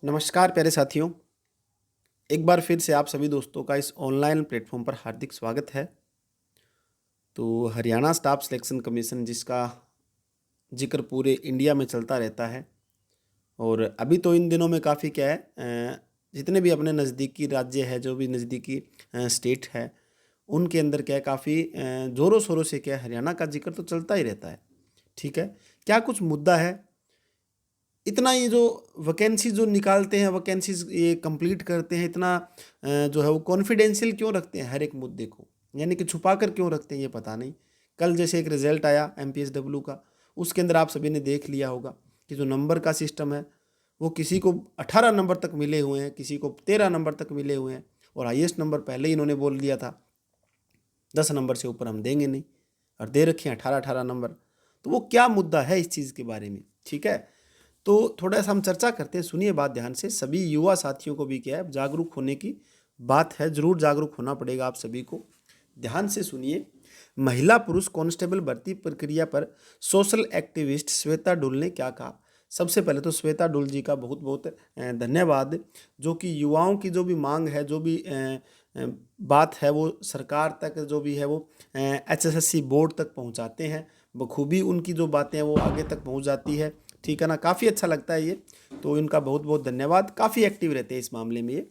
नमस्कार प्यारे साथियों। एक बार फिर से आप सभी दोस्तों का इस ऑनलाइन प्लेटफॉर्म पर हार्दिक स्वागत है। तो हरियाणा स्टाफ सिलेक्शन कमीशन जिसका जिक्र पूरे इंडिया में चलता रहता है और अभी तो इन दिनों में काफ़ी क्या है, जितने भी अपने नज़दीकी राज्य है, जो भी नज़दीकी स्टेट है, उनके अंदर क्या है काफ़ी ज़ोरों शोरों से क्या है, हरियाणा का जिक्र तो चलता ही रहता है। ठीक है, क्या कुछ मुद्दा है, इतना ये जो वैकेंसी जो निकालते हैं, वैकेंसीज ये कंप्लीट करते हैं, इतना जो है वो कॉन्फिडेंशियल क्यों रखते हैं हर एक मुद्दे को, यानी कि छुपा कर क्यों रखते हैं ये पता नहीं। कल जैसे एक रिजल्ट आया MPSW का, उसके अंदर आप सभी ने देख लिया होगा कि जो नंबर का सिस्टम है वो किसी को 18 नंबर तक मिले हुए हैं, किसी को 13 नंबर तक मिले हुए हैं, और हाईएस्ट नंबर पहले ही इन्होंने बोल दिया था 10 नंबर से ऊपर हम देंगे नहीं, और दे रखे हैं 18-18 नंबर। तो वो क्या मुद्दा है इस चीज़ के बारे में, ठीक है। तो थोड़ा सा हम चर्चा करते हैं, सुनिए बात ध्यान से। सभी युवा साथियों को भी क्या है जागरूक होने की बात है, जरूर जागरूक होना पड़ेगा आप सभी को। ध्यान से सुनिए। महिला पुरुष कांस्टेबल भर्ती प्रक्रिया पर सोशल एक्टिविस्ट श्वेता डुल ने क्या कहा। सबसे पहले तो श्वेता डुल जी का बहुत बहुत धन्यवाद, जो कि युवाओं की जो भी मांग है, जो भी बात है, वो सरकार तक जो भी है वो HSSC बोर्ड तक पहुंचाते हैं बखूबी। उनकी जो बातें हैं वो आगे तक पहुंच जाती है, ठीक है ना। काफ़ी अच्छा लगता है ये, तो इनका बहुत बहुत धन्यवाद। काफ़ी एक्टिव रहते हैं इस मामले में ये।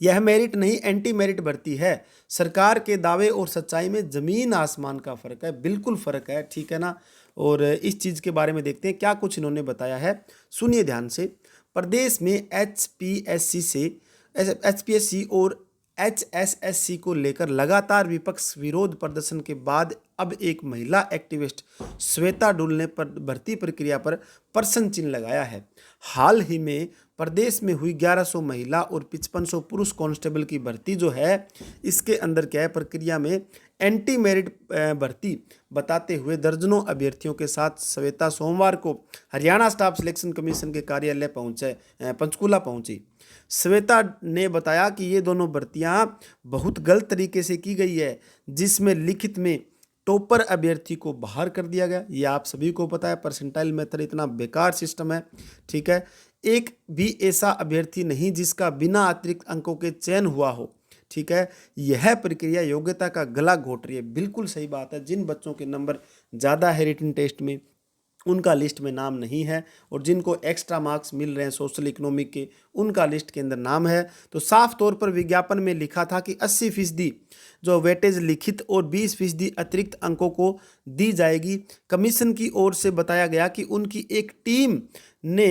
यह मेरिट नहीं एंटी मेरिट भर्ती है। सरकार के दावे और सच्चाई में जमीन आसमान का फर्क है, बिल्कुल फर्क है, ठीक है ना। और इस चीज़ के बारे में देखते हैं क्या कुछ इन्होंने बताया है, सुनिए ध्यान से। प्रदेश में HPSC और HSSC को लेकर लगातार विपक्ष विरोध प्रदर्शन के बाद अब एक महिला एक्टिविस्ट श्वेता डुल ने भर्ती प्रक्रिया पर प्रश्न चिन्ह लगाया है। हाल ही में प्रदेश में हुई 1100 महिला और 5500 पुरुष कांस्टेबल की भर्ती जो है, इसके अंदर क्या है, प्रक्रिया में एंटी मेरिट भर्ती बताते हुए दर्जनों अभ्यर्थियों के साथ श्वेता सोमवार को हरियाणा स्टाफ सिलेक्शन कमीशन के कार्यालय पंचकूला पहुंची। श्वेता ने बताया कि ये दोनों भर्तियां बहुत गलत तरीके से की गई है, जिसमें लिखित में टॉपर अभ्यर्थी को बाहर कर दिया गया। ये आप सभी को पता है, परसेंटाइल मेथड इतना बेकार सिस्टम है, ठीक है। एक भी ऐसा अभ्यर्थी नहीं जिसका बिना अतिरिक्त अंकों के चयन हुआ हो, ठीक है। यह प्रक्रिया योग्यता का गला घोट रही है। बिल्कुल सही बात है। जिन बच्चों के नंबर ज़्यादा है रिटन टेस्ट में, उनका लिस्ट में नाम नहीं है, और जिनको एक्स्ट्रा मार्क्स मिल रहे हैं सोशल इकोनॉमिक के, उनका लिस्ट के अंदर नाम है। तो साफ तौर पर विज्ञापन में लिखा था कि 80% जो वेटेज लिखित और 20% अतिरिक्त अंकों को दी जाएगी। कमीशन की ओर से बताया गया कि उनकी एक टीम ने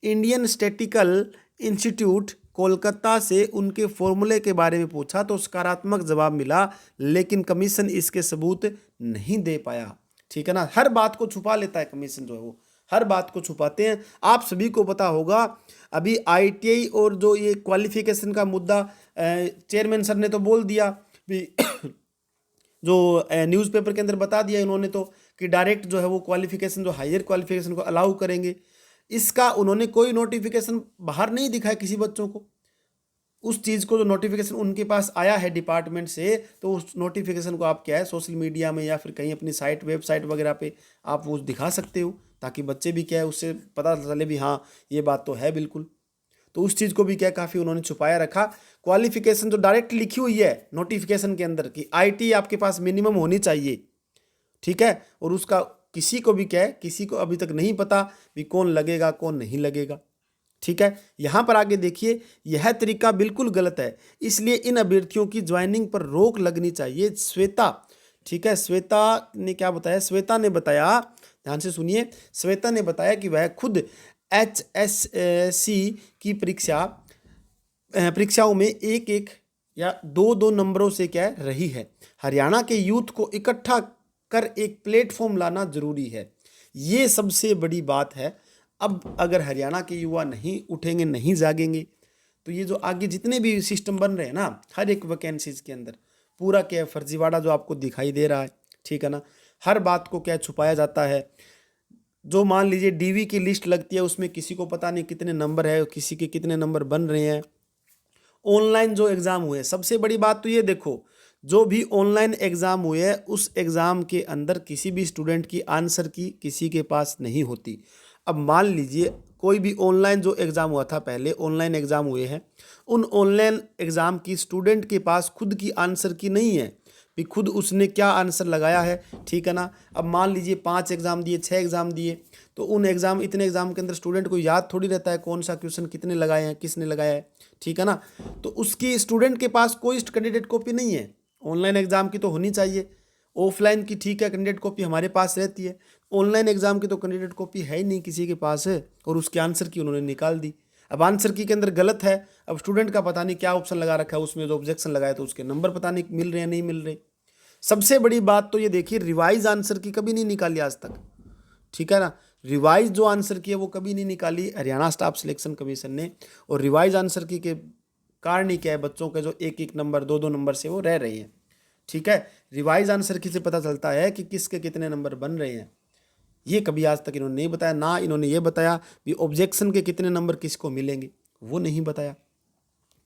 इंडियन स्टैटिस्टिकल इंस्टीट्यूट कोलकाता से उनके फॉर्मूले के बारे में पूछा तो सकारात्मक जवाब मिला, लेकिन कमीशन इसके सबूत नहीं दे पाया, ठीक है ना। हर बात को छुपा लेता है कमीशन, जो है वो हर बात को छुपाते हैं। आप सभी को पता होगा, अभी ITI और जो ये क्वालिफिकेशन का मुद्दा, चेयरमैन सर ने तो बोल दिया भी जो न्यूज़पेपर के अंदर बता दिया उन्होंने तो, कि डायरेक्ट जो है वो क्वालिफिकेशन, जो हायर क्वालिफिकेशन को अलाउ करेंगे। इसका उन्होंने कोई नोटिफिकेशन बाहर नहीं दिखाया किसी बच्चों को। उस चीज़ को, जो नोटिफिकेशन उनके पास आया है डिपार्टमेंट से, तो उस नोटिफिकेशन को आप क्या है सोशल मीडिया में या फिर कहीं अपनी साइट, वेबसाइट वगैरह पे आप वो दिखा सकते हो, ताकि बच्चे भी क्या है उससे पता चले भी हाँ ये बात तो है बिल्कुल। तो उस चीज़ को भी क्या काफ़ी उन्होंने छुपाया रखा। क्वालिफिकेशन जो डायरेक्ट लिखी हुई है नोटिफिकेशन के अंदर कि IT आपके पास मिनिमम होनी चाहिए, ठीक है, और उसका किसी को भी क्या है, किसी को अभी तक नहीं पता भी कौन लगेगा कौन नहीं लगेगा, ठीक है। यहां पर आगे देखिए, यह तरीका बिल्कुल गलत है, इसलिए इन अभ्यर्थियों की ज्वाइनिंग पर रोक लगनी चाहिए। श्वेता, ठीक है, श्वेता ने क्या बताया, श्वेता ने बताया, ध्यान से सुनिए। श्वेता ने बताया कि वह खुद HSSC की परीक्षाओं में एक एक या दो दो नंबरों से क्या रही है। हरियाणा के यूथ को इकट्ठा कर एक प्लेटफॉर्म लाना जरूरी है, ये सबसे बड़ी बात है। अब अगर हरियाणा के युवा नहीं उठेंगे, नहीं जागेंगे, तो ये जो आगे जितने भी सिस्टम बन रहे हैं ना, हर एक वैकेंसीज के अंदर पूरा क्या फर्जीवाड़ा जो आपको दिखाई दे रहा है, ठीक है ना। हर बात को क्या छुपाया जाता है। जो मान लीजिए DV की लिस्ट लगती है, उसमें किसी को पता नहीं कितने नंबर है, किसी के कितने नंबर बन रहे हैं। ऑनलाइन जो एग्ज़ाम हुए, सबसे बड़ी बात तो ये देखो, जो भी ऑनलाइन एग्ज़ाम हुए उस एग्ज़ाम के अंदर किसी भी स्टूडेंट की आंसर की किसी के पास नहीं होती। अब मान लीजिए कोई भी ऑनलाइन जो एग्ज़ाम हुआ था, पहले ऑनलाइन एग्ज़ाम हुए हैं, उन ऑनलाइन एग्ज़ाम की स्टूडेंट के पास खुद की आंसर की नहीं है कि खुद उसने क्या आंसर लगाया है, ठीक है ना। अब मान लीजिए 5 एग्ज़ाम दिए, 6 एग्ज़ाम दिए, तो उन इतने एग्ज़ाम के अंदर स्टूडेंट को याद थोड़ी रहता है कौन सा क्वेश्चन कितने लगाए हैं, किसने लगाया है, ठीक है ना। तो उसकी स्टूडेंट के पास कोई कैंडिडेट कॉपी नहीं है। ऑनलाइन एग्ज़ाम की तो होनी चाहिए, ऑफलाइन की ठीक है कैंडिडेट कॉपी हमारे पास रहती है, ऑनलाइन एग्ज़ाम की तो कैंडिडेट कॉपी है ही नहीं किसी के पास है, और उसके आंसर की उन्होंने निकाल दी। अब आंसर की के अंदर गलत है, अब स्टूडेंट का पता नहीं क्या ऑप्शन लगा रखा है, उसमें जो ऑब्जेक्शन लगाया तो उसके नंबर पता नहीं मिल रहे हैं नहीं मिल रहे। सबसे बड़ी बात तो ये देखिए, रिवाइज आंसर की कभी नहीं निकाली आज तक, ठीक है ना। रिवाइज जो आंसर की है वो कभी नहीं निकाली हरियाणा स्टाफ सिलेक्शन कमीशन ने, और रिवाइज आंसर की के कारण ही क्या है, बच्चों के जो 1-1 नंबर 2-2 नंबर से वो रह रही हैं, ठीक है। रिवाइज आंसर की से पता चलता है कि किसके कितने नंबर बन रहे हैं, ये कभी आज तक इन्होंने नहीं बताया। ना इन्होंने ये बताया कि ऑब्जेक्शन के कितने नंबर किसको मिलेंगे, वो नहीं बताया।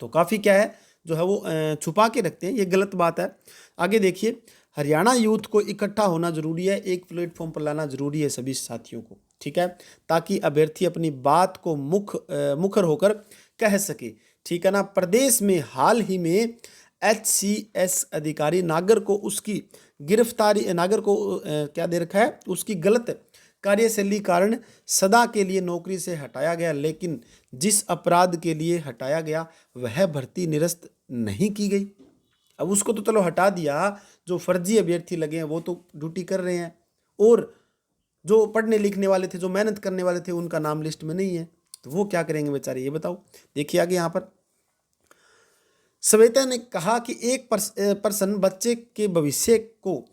तो काफ़ी क्या है जो है वो छुपा के रखते हैं, ये गलत बात है। आगे देखिए, हरियाणा यूथ को इकट्ठा होना जरूरी है, एक प्लेटफॉर्म पर लाना जरूरी है सभी साथियों को, ठीक है, ताकि अभ्यर्थी अपनी बात को मुखर होकर कह सके, ठीक है ना। प्रदेश में हाल ही में HCS अधिकारी नागर को उसकी गिरफ्तारी, नागर को क्या दे रखा है, उसकी गलत कार्यशैली कारण सदा के लिए नौकरी से हटाया गया, लेकिन जिस अपराध के लिए हटाया गया वह भर्ती निरस्त नहीं की गई। अब उसको तो चलो हटा दिया, जो फर्जी अभ्यर्थी लगे हैं वो तो ड्यूटी कर रहे हैं, और जो पढ़ने लिखने वाले थे, जो मेहनत करने वाले थे, उनका नाम लिस्ट में नहीं है, तो वो क्या करेंगे बेचारे, ये बताओ। देखिए आगे यहाँ पर श्वेता ने कहा कि एक पर्सन बच्चे के भविष्य को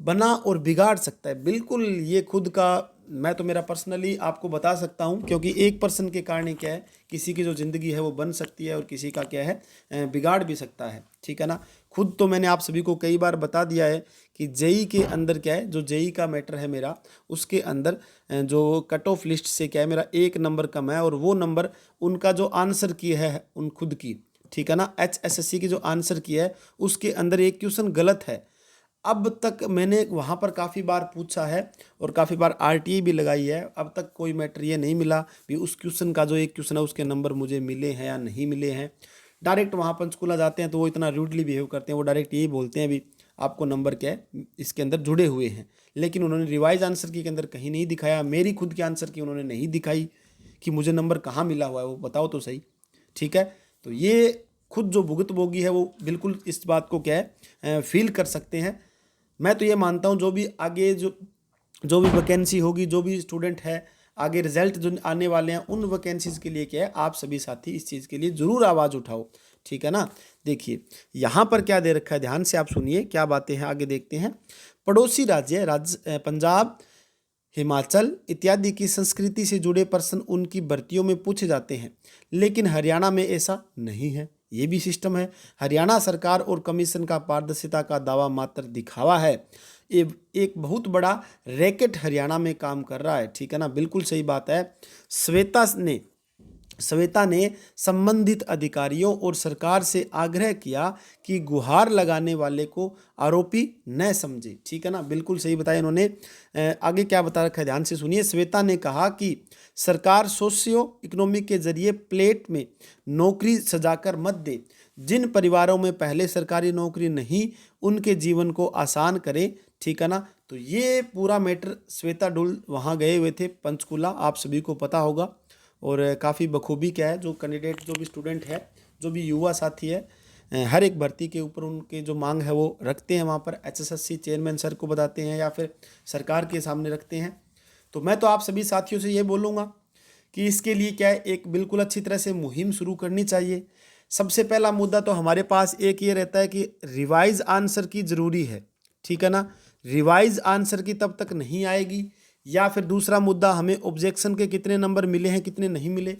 बना और बिगाड़ सकता है। बिल्कुल, ये खुद का, मैं तो मेरा पर्सनली आपको बता सकता हूँ, क्योंकि एक पर्सन के कारण क्या है, किसी की जो ज़िंदगी है वो बन सकती है और किसी का क्या है बिगाड़ भी सकता है, ठीक है ना। खुद तो मैंने आप सभी को कई बार बता दिया है कि जेई के अंदर क्या है, जो जेई का मैटर है मेरा, उसके अंदर जो कट ऑफ लिस्ट से क्या है मेरा 1 नंबर कम है, और वो नंबर उनका जो आंसर की है उन खुद की, ठीक है ना, HSSC की जो आंसर की है उसके अंदर एक क्वेश्चन गलत है। अब तक मैंने वहाँ पर काफ़ी बार पूछा है और काफ़ी बार RTA भी लगाई है, अब तक कोई मैटर ये नहीं मिला भी उस क्वेश्चन का जो एक क्वेश्चन है उसके नंबर मुझे मिले हैं या नहीं मिले हैं। डायरेक्ट वहाँ पंचकूला जाते हैं तो वो इतना रूडली बिहेव करते हैं, वो डायरेक्ट यही बोलते हैं भी आपको नंबर क्या है इसके अंदर जुड़े हुए हैं, लेकिन उन्होंने रिवाइज आंसर की के अंदर कहीं नहीं दिखाया। मेरी खुद की आंसर की उन्होंने नहीं दिखाई कि मुझे नंबर कहाँ मिला हुआ है, वो बताओ तो सही, ठीक है। तो ये खुद जो भुगतभोगी है वो बिल्कुल इस बात को क्या है फील कर सकते हैं। मैं तो ये मानता हूँ जो भी आगे जो भी वैकेंसी होगी, जो भी स्टूडेंट है, आगे रिजल्ट जो आने वाले हैं, उन वैकेंसीज़ के लिए क्या है, आप सभी साथी इस चीज़ के लिए ज़रूर आवाज़ उठाओ, ठीक है ना। देखिए यहाँ पर क्या दे रखा है, ध्यान से आप सुनिए क्या बातें हैं, आगे देखते हैं। पड़ोसी राज्य पंजाब, हिमाचल इत्यादि की संस्कृति से जुड़े प्रश्न उनकी भर्तियों में पूछे जाते हैं, लेकिन हरियाणा में ऐसा नहीं है। ये भी सिस्टम है। हरियाणा सरकार और कमीशन का पारदर्शिता का दावा मात्र दिखावा है। एक बहुत बड़ा रैकेट हरियाणा में काम कर रहा है, ठीक है ना, बिल्कुल सही बात है। श्वेता ने संबंधित अधिकारियों और सरकार से आग्रह किया कि गुहार लगाने वाले को आरोपी न समझे, ठीक है ना, बिल्कुल सही बताया इन्होंने। आगे क्या बता रखा है, ध्यान से सुनिए। श्वेता ने कहा कि सरकार सोशियो इकोनॉमिक के जरिए प्लेट में नौकरी सजाकर मत दे, जिन परिवारों में पहले सरकारी नौकरी नहीं उनके जीवन को आसान करे, ठीक है ना। तो ये पूरा मैटर श्वेता डुल वहाँ गए हुए थे पंचकूला, आप सभी को पता होगा, और काफ़ी बखूबी क्या है, जो कैंडिडेट जो भी स्टूडेंट है, जो भी युवा साथी है, हर एक भर्ती के ऊपर उनके जो मांग है वो रखते हैं, वहाँ पर HSSC चेयरमैन सर को बताते हैं या फिर सरकार के सामने रखते हैं। तो मैं तो आप सभी साथियों से ये बोलूँगा कि इसके लिए क्या है, एक बिल्कुल अच्छी तरह से मुहिम शुरू करनी चाहिए। सबसे पहला मुद्दा तो हमारे पास एक ये रहता है कि रिवाइज आंसर की ज़रूरी है, ठीक है ना। रिवाइज आंसर की तब तक नहीं आएगी, या फिर दूसरा मुद्दा हमें ऑब्जेक्शन के कितने नंबर मिले हैं कितने नहीं मिले,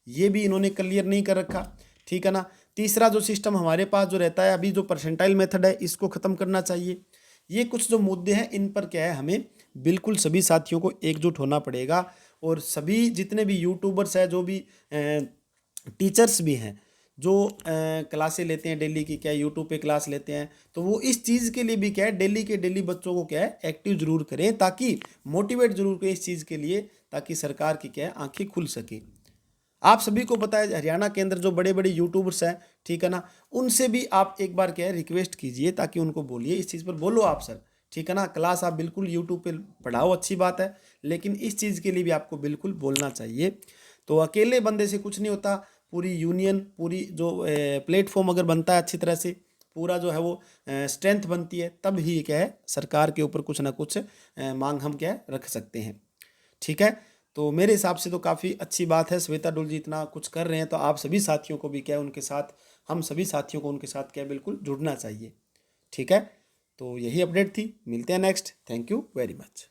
ये भी इन्होंने क्लियर नहीं कर रखा, ठीक है ना। तीसरा जो सिस्टम हमारे पास जो रहता है अभी, जो परसेंटाइल मेथड है, इसको ख़त्म करना चाहिए। ये कुछ जो मुद्दे हैं, इन पर क्या है, हमें बिल्कुल सभी साथियों को एकजुट होना पड़ेगा, और सभी जितने भी यूट्यूबर्स हैं, जो भी टीचर्स भी हैं, जो क्लासें लेते हैं डेली की, क्या यूट्यूब पे क्लास लेते हैं, तो वो इस चीज़ के लिए भी क्या है, डेली के डेली बच्चों को क्या है एक्टिव जरूर करें, ताकि मोटिवेट जरूर करें इस चीज़ के लिए, ताकि सरकार की क्या है आंखें खुल सके। आप सभी को पता है हरियाणा के अंदर जो बड़े बड़े यूट्यूबर्स हैं, ठीक है ना, उनसे भी आप एक बार क्या है रिक्वेस्ट कीजिए, ताकि उनको बोलिए इस चीज़ पर बोलो आप सर, ठीक है ना। क्लास आप बिल्कुल यूट्यूब पे पढ़ाओ, अच्छी बात है, लेकिन इस चीज़ के लिए भी आपको बिल्कुल बोलना चाहिए। तो अकेले बंदे से कुछ नहीं होता, पूरी यूनियन, पूरी जो प्लेटफॉर्म अगर बनता है अच्छी तरह से, पूरा जो है वो स्ट्रेंथ बनती है, तब ही क्या है सरकार के ऊपर कुछ ना कुछ मांग हम क्या है रख सकते हैं, ठीक है। तो मेरे हिसाब से तो काफ़ी अच्छी बात है, श्वेता डुल जी इतना कुछ कर रहे हैं, तो आप सभी साथियों को भी क्या है उनके साथ, हम सभी साथियों को उनके साथ क्या है बिल्कुल जुड़ना चाहिए, ठीक है। तो यही अपडेट थी, मिलते हैं next. Thank you very much.